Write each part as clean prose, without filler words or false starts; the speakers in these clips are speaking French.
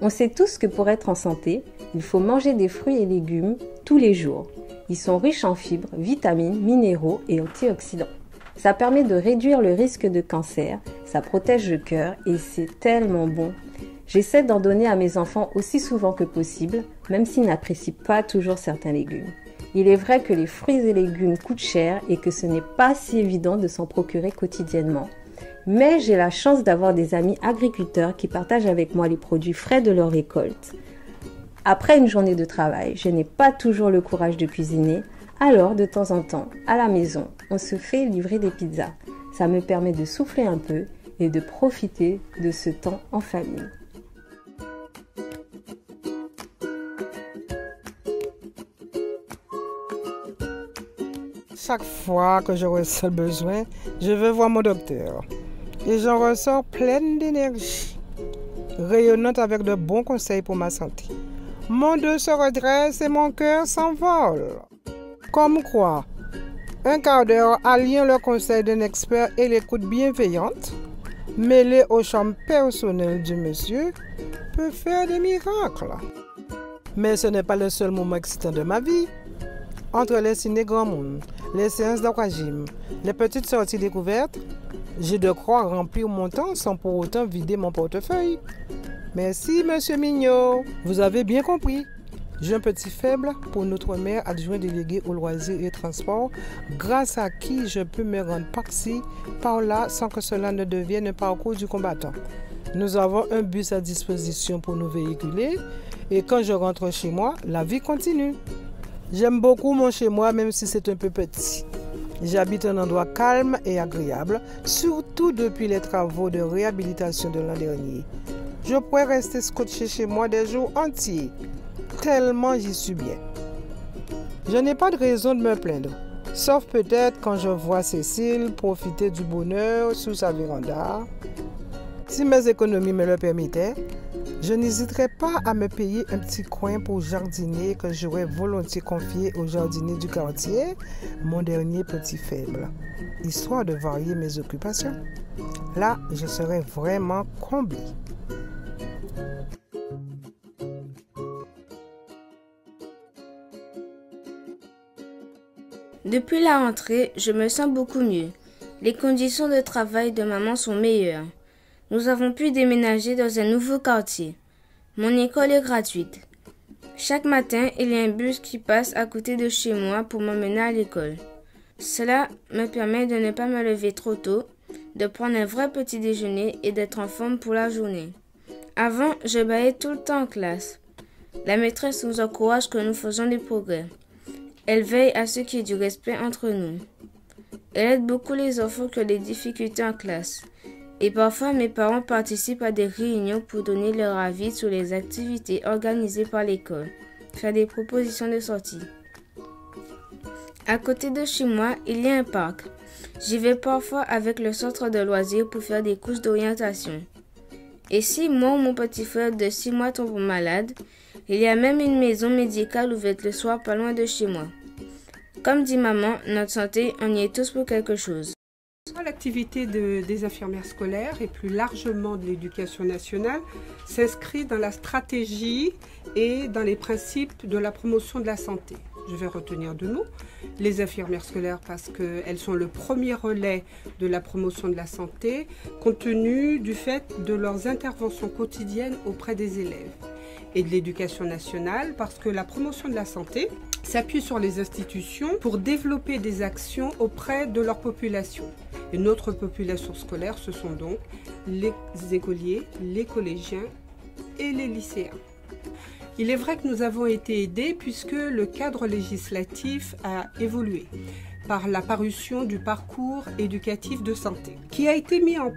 On sait tous que pour être en santé, il faut manger des fruits et légumes tous les jours. Ils sont riches en fibres, vitamines, minéraux et antioxydants. Ça permet de réduire le risque de cancer, ça protège le cœur et c'est tellement bon. J'essaie d'en donner à mes enfants aussi souvent que possible, même s'ils n'apprécient pas toujours certains légumes. Il est vrai que les fruits et légumes coûtent cher et que ce n'est pas si évident de s'en procurer quotidiennement. Mais j'ai la chance d'avoir des amis agriculteurs qui partagent avec moi les produits frais de leur récolte. Après une journée de travail, je n'ai pas toujours le courage de cuisiner, alors de temps en temps, à la maison, on se fait livrer des pizzas. Ça me permet de souffler un peu et de profiter de ce temps en famille. Chaque fois que je ressens le besoin, je vais voir mon docteur. Et j'en ressors pleine d'énergie, rayonnante avec de bons conseils pour ma santé. Mon dos se redresse et mon cœur s'envole. Comme quoi, un quart d'heure alliant le conseil d'un expert et l'écoute bienveillante, mêlée au charme personnel du monsieur, peut faire des miracles. Mais ce n'est pas le seul moment excitant de ma vie. Entre les ciné grand monde, les séances d'aquagym, les petites sorties découvertes, j'ai de quoi remplir mon temps sans pour autant vider mon portefeuille. Merci, monsieur Mignot. Vous avez bien compris. J'ai un petit faible pour notre maire adjoint délégué aux loisirs et transports, grâce à qui je peux me rendre par-ci, par-là, sans que cela ne devienne un parcours du combattant. Nous avons un bus à disposition pour nous véhiculer et quand je rentre chez moi, la vie continue. J'aime beaucoup mon chez-moi, même si c'est un peu petit. J'habite un endroit calme et agréable, surtout depuis les travaux de réhabilitation de l'an dernier. Je pourrais rester scotché chez moi des jours entiers, tellement j'y suis bien. Je n'ai pas de raison de me plaindre, sauf peut-être quand je vois Cécile profiter du bonheur sous sa véranda. Si mes économies me le permettaient, je n'hésiterais pas à me payer un petit coin pour jardiner que j'aurais volontiers confié au jardinier du quartier, mon dernier petit faible, histoire de varier mes occupations. Là, je serais vraiment comblée. Depuis la rentrée, je me sens beaucoup mieux. Les conditions de travail de maman sont meilleures. Nous avons pu déménager dans un nouveau quartier. Mon école est gratuite. Chaque matin, il y a un bus qui passe à côté de chez moi pour m'emmener à l'école. Cela me permet de ne pas me lever trop tôt, de prendre un vrai petit déjeuner et d'être en forme pour la journée. Avant, je bâillais tout le temps en classe. La maîtresse nous encourage que nous faisons des progrès. Elle veille à ce qu'il y ait du respect entre nous. Elle aide beaucoup les enfants qui ont des difficultés en classe. Et parfois, mes parents participent à des réunions pour donner leur avis sur les activités organisées par l'école, faire des propositions de sortie. À côté de chez moi, il y a un parc. J'y vais parfois avec le centre de loisirs pour faire des courses d'orientation. Et si moi ou mon petit frère de 6 mois tombe malade, il y a même une maison médicale ouverte le soir pas loin de chez moi. Comme dit maman, notre santé, on y est tous pour quelque chose. L'activité des infirmières scolaires et plus largement de l'éducation nationale s'inscrit dans la stratégie et dans les principes de la promotion de la santé. Je vais retenir deux mots, les infirmières scolaires parce qu'elles sont le premier relais de la promotion de la santé compte tenu du fait de leurs interventions quotidiennes auprès des élèves. Et de l'éducation nationale parce que la promotion de la santé s'appuie sur les institutions pour développer des actions auprès de leur population. Et notre population scolaire, ce sont donc les écoliers, les collégiens et les lycéens. Il est vrai que nous avons été aidés puisque le cadre législatif a évolué par la parution du parcours éducatif de santé, qui a été mis en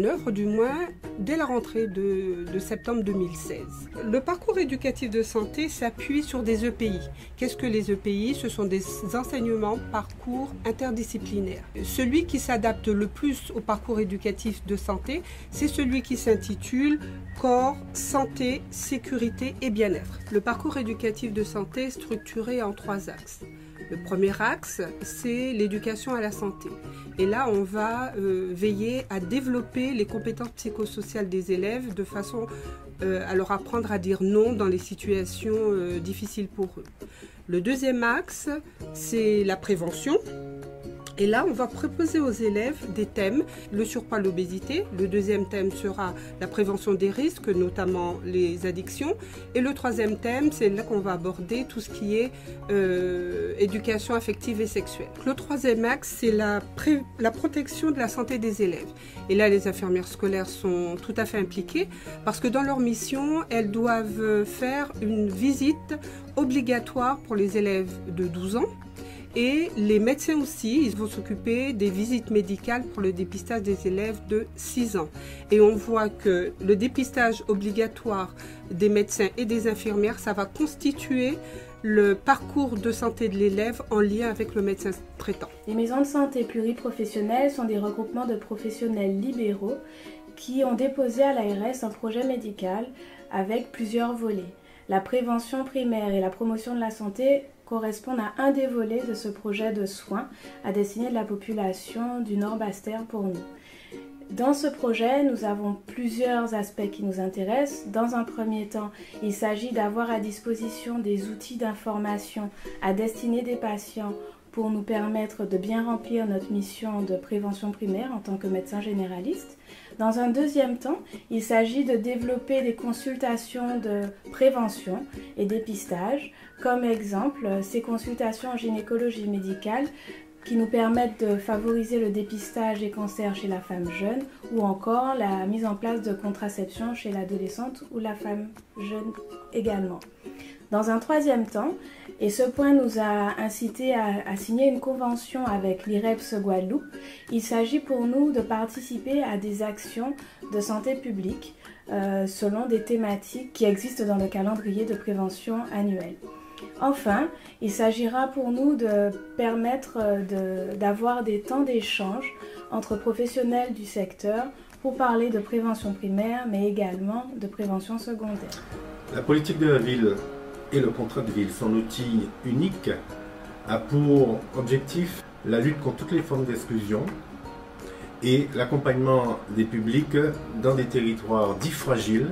œuvre du moins, dès la rentrée de septembre 2016. Le parcours éducatif de santé s'appuie sur des EPI. Qu'est-ce que les EPI? Ce sont des enseignements parcours interdisciplinaires. Celui qui s'adapte le plus au parcours éducatif de santé, c'est celui qui s'intitule Corps, santé, sécurité et bien-être. Le parcours éducatif de santé est structuré en 3 axes. Le premier axe, c'est l'éducation à la santé. Et là, on va veiller à développer les compétences psychosociales des élèves de façon à leur apprendre à dire non dans les situations difficiles pour eux. Le deuxième axe, c'est la prévention. Et là, on va proposer aux élèves des thèmes, le surpoids, l'obésité. Le deuxième thème sera la prévention des risques, notamment les addictions. Et le troisième thème, c'est là qu'on va aborder tout ce qui est éducation affective et sexuelle. Le troisième axe, c'est la protection de la santé des élèves. Et là, les infirmières scolaires sont tout à fait impliquées parce que dans leur mission, elles doivent faire une visite obligatoire pour les élèves de 12 ans. Et les médecins aussi, ils vont s'occuper des visites médicales pour le dépistage des élèves de 6 ans. Et on voit que le dépistage obligatoire des médecins et des infirmières, ça va constituer le parcours de santé de l'élève en lien avec le médecin traitant. Les maisons de santé pluriprofessionnelles sont des regroupements de professionnels libéraux qui ont déposé à l'ARS un projet médical avec plusieurs volets. La prévention primaire et la promotion de la santé correspondent à un des volets de ce projet de soins à destinée de la population du Nord-Bas-Terre pour nous. Dans ce projet, nous avons plusieurs aspects qui nous intéressent. Dans un premier temps, il s'agit d'avoir à disposition des outils d'information à destinée des patients pour nous permettre de bien remplir notre mission de prévention primaire en tant que médecin généraliste. Dans un deuxième temps, il s'agit de développer des consultations de prévention et dépistage. Comme exemple, ces consultations en gynécologie médicale qui nous permettent de favoriser le dépistage des cancers chez la femme jeune ou encore la mise en place de contraception chez l'adolescente ou la femme jeune également. Dans un troisième temps, et ce point nous a incité à signer une convention avec l'IREPS Guadeloupe, il s'agit pour nous de participer à des actions de santé publique selon des thématiques qui existent dans le calendrier de prévention annuel. Enfin, il s'agira pour nous de permettre d'avoir des temps d'échange entre professionnels du secteur pour parler de prévention primaire, mais également de prévention secondaire. La politique de la ville et le contrat de ville, son outil unique, a pour objectif la lutte contre toutes les formes d'exclusion et l'accompagnement des publics dans des territoires dits fragiles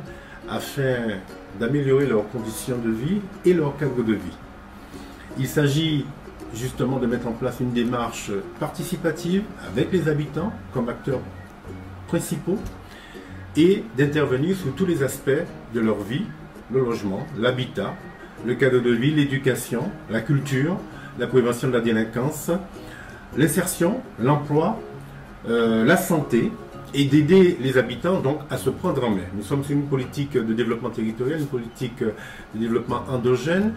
afin d'améliorer leurs conditions de vie et leur cadre de vie. Il s'agit justement de mettre en place une démarche participative avec les habitants comme acteurs principaux et d'intervenir sur tous les aspects de leur vie, le logement, l'habitat, le cadre de vie, l'éducation, la culture, la prévention de la délinquance, l'insertion, l'emploi, la santé, et d'aider les habitants donc à se prendre en main. Nous sommes sur une politique de développement territorial, une politique de développement endogène,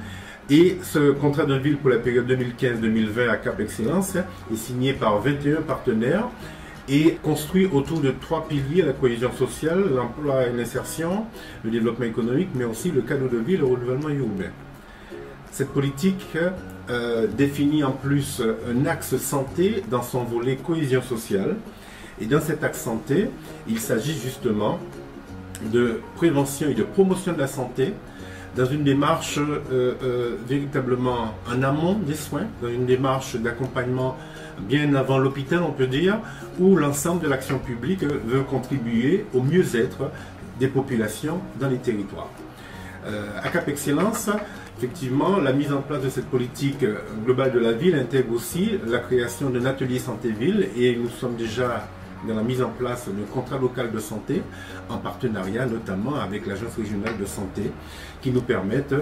et ce contrat de ville pour la période 2015-2020 à Cap Excellence est signé par 21 partenaires et construit autour de 3 piliers: la cohésion sociale, l'emploi et l'insertion, le développement économique, mais aussi le cadre de vie et le renouvellement urbain. Cette politique définit en plus un axe santé dans son volet cohésion sociale. Et dans cet axe santé, il s'agit justement de prévention et de promotion de la santé dans une démarche véritablement en amont des soins, dans une démarche d'accompagnement bien avant l'hôpital, on peut dire, où l'ensemble de l'action publique veut contribuer au mieux-être des populations dans les territoires. À Cap Excellence, effectivement, la mise en place de cette politique globale de la ville intègre aussi la création d'un atelier santé-ville, et nous sommes déjà dans la mise en place d'un contrat local de santé en partenariat notamment avec l'Agence régionale de santé, qui nous permettent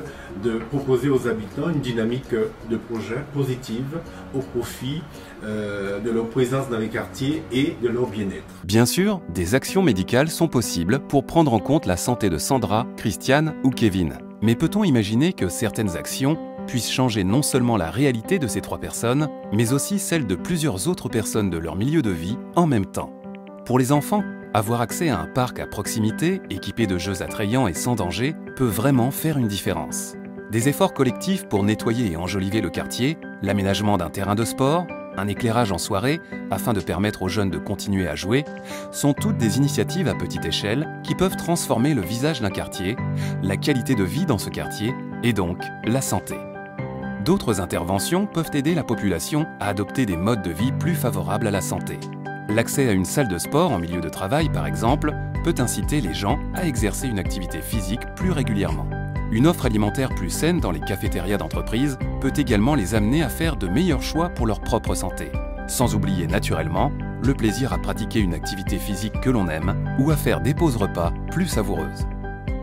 de proposer aux habitants une dynamique de projet positive au profit de leur présence dans les quartiers et de leur bien-être. Bien sûr, des actions médicales sont possibles pour prendre en compte la santé de Sandra, Christiane ou Kevin. Mais peut-on imaginer que certaines actions puissent changer non seulement la réalité de ces 3 personnes, mais aussi celle de plusieurs autres personnes de leur milieu de vie en même temps? Pour les enfants, avoir accès à un parc à proximité, équipé de jeux attrayants et sans danger, peut vraiment faire une différence. Des efforts collectifs pour nettoyer et enjoliver le quartier, l'aménagement d'un terrain de sport, un éclairage en soirée afin de permettre aux jeunes de continuer à jouer, sont toutes des initiatives à petite échelle qui peuvent transformer le visage d'un quartier, la qualité de vie dans ce quartier et donc la santé. D'autres interventions peuvent aider la population à adopter des modes de vie plus favorables à la santé. L'accès à une salle de sport en milieu de travail, par exemple, peut inciter les gens à exercer une activité physique plus régulièrement. Une offre alimentaire plus saine dans les cafétérias d'entreprise peut également les amener à faire de meilleurs choix pour leur propre santé, sans oublier naturellement le plaisir à pratiquer une activité physique que l'on aime ou à faire des pauses repas plus savoureuses.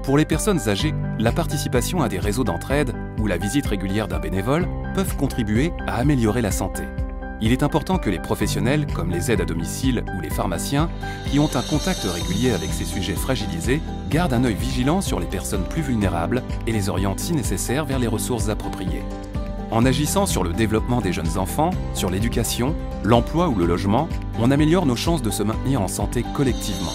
Pour les personnes âgées, la participation à des réseaux d'entraide ou la visite régulière d'un bénévole peuvent contribuer à améliorer la santé. Il est important que les professionnels, comme les aides à domicile ou les pharmaciens, qui ont un contact régulier avec ces sujets fragilisés, gardent un œil vigilant sur les personnes plus vulnérables et les orientent si nécessaire vers les ressources appropriées. En agissant sur le développement des jeunes enfants, sur l'éducation, l'emploi ou le logement, on améliore nos chances de se maintenir en santé collectivement.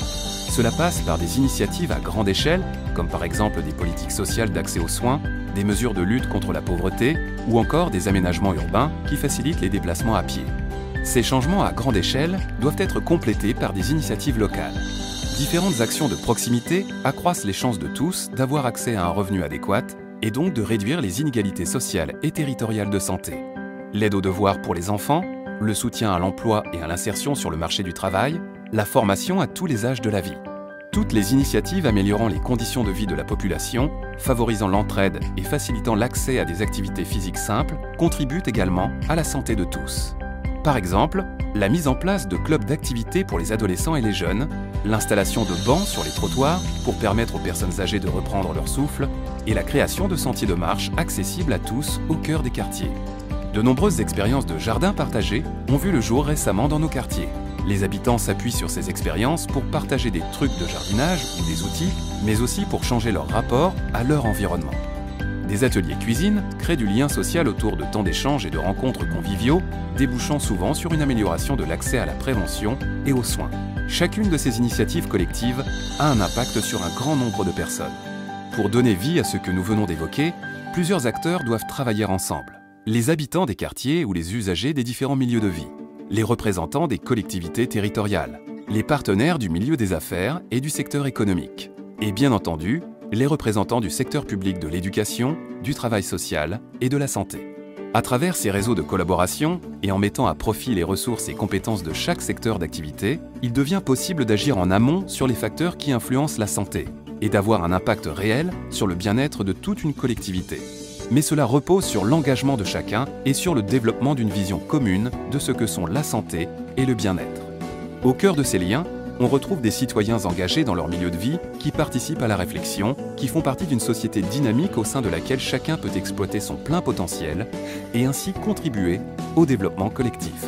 Cela passe par des initiatives à grande échelle, comme par exemple des politiques sociales d'accès aux soins, des mesures de lutte contre la pauvreté ou encore des aménagements urbains qui facilitent les déplacements à pied. Ces changements à grande échelle doivent être complétés par des initiatives locales. Différentes actions de proximité accroissent les chances de tous d'avoir accès à un revenu adéquat et donc de réduire les inégalités sociales et territoriales de santé. L'aide aux devoirs pour les enfants, le soutien à l'emploi et à l'insertion sur le marché du travail, la formation à tous les âges de la vie. Toutes les initiatives améliorant les conditions de vie de la population, favorisant l'entraide et facilitant l'accès à des activités physiques simples contribuent également à la santé de tous. Par exemple, la mise en place de clubs d'activités pour les adolescents et les jeunes, l'installation de bancs sur les trottoirs pour permettre aux personnes âgées de reprendre leur souffle et la création de sentiers de marche accessibles à tous au cœur des quartiers. De nombreuses expériences de jardins partagés ont vu le jour récemment dans nos quartiers. Les habitants s'appuient sur ces expériences pour partager des trucs de jardinage ou des outils, mais aussi pour changer leur rapport à leur environnement. Des ateliers cuisine créent du lien social autour de temps d'échanges et de rencontres conviviaux, débouchant souvent sur une amélioration de l'accès à la prévention et aux soins. Chacune de ces initiatives collectives a un impact sur un grand nombre de personnes. Pour donner vie à ce que nous venons d'évoquer, plusieurs acteurs doivent travailler ensemble. Les habitants des quartiers ou les usagers des différents milieux de vie, les représentants des collectivités territoriales, les partenaires du milieu des affaires et du secteur économique, et bien entendu, les représentants du secteur public de l'éducation, du travail social et de la santé. À travers ces réseaux de collaboration et en mettant à profit les ressources et compétences de chaque secteur d'activité, il devient possible d'agir en amont sur les facteurs qui influencent la santé et d'avoir un impact réel sur le bien-être de toute une collectivité. Mais cela repose sur l'engagement de chacun et sur le développement d'une vision commune de ce que sont la santé et le bien-être. Au cœur de ces liens, on retrouve des citoyens engagés dans leur milieu de vie qui participent à la réflexion, qui font partie d'une société dynamique au sein de laquelle chacun peut exploiter son plein potentiel et ainsi contribuer au développement collectif.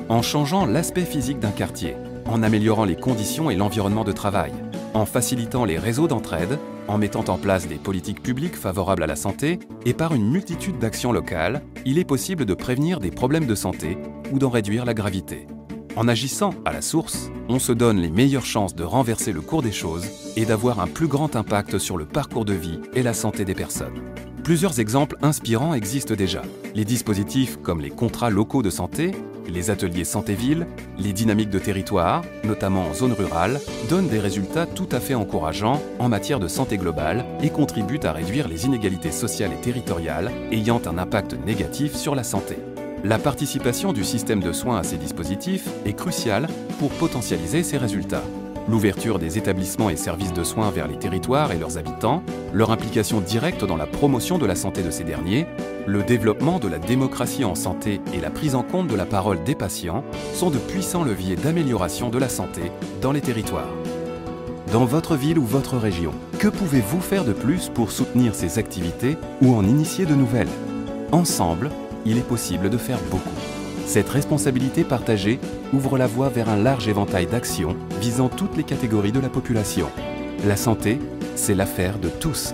En changeant l'aspect physique d'un quartier, en améliorant les conditions et l'environnement de travail, en facilitant les réseaux d'entraide, en mettant en place des politiques publiques favorables à la santé et par une multitude d'actions locales, il est possible de prévenir des problèmes de santé ou d'en réduire la gravité. En agissant à la source, on se donne les meilleures chances de renverser le cours des choses et d'avoir un plus grand impact sur le parcours de vie et la santé des personnes. Plusieurs exemples inspirants existent déjà. Les dispositifs comme les contrats locaux de santé, les ateliers santé-ville, les dynamiques de territoire, notamment en zone rurale, donnent des résultats tout à fait encourageants en matière de santé globale et contribuent à réduire les inégalités sociales et territoriales ayant un impact négatif sur la santé. La participation du système de soins à ces dispositifs est cruciale pour potentialiser ces résultats. L'ouverture des établissements et services de soins vers les territoires et leurs habitants, leur implication directe dans la promotion de la santé de ces derniers, le développement de la démocratie en santé et la prise en compte de la parole des patients sont de puissants leviers d'amélioration de la santé dans les territoires. Dans votre ville ou votre région, que pouvez-vous faire de plus pour soutenir ces activités ou en initier de nouvelles? Ensemble, il est possible de faire beaucoup. Cette responsabilité partagée ouvre la voie vers un large éventail d'actions visant toutes les catégories de la population. La santé, c'est l'affaire de tous.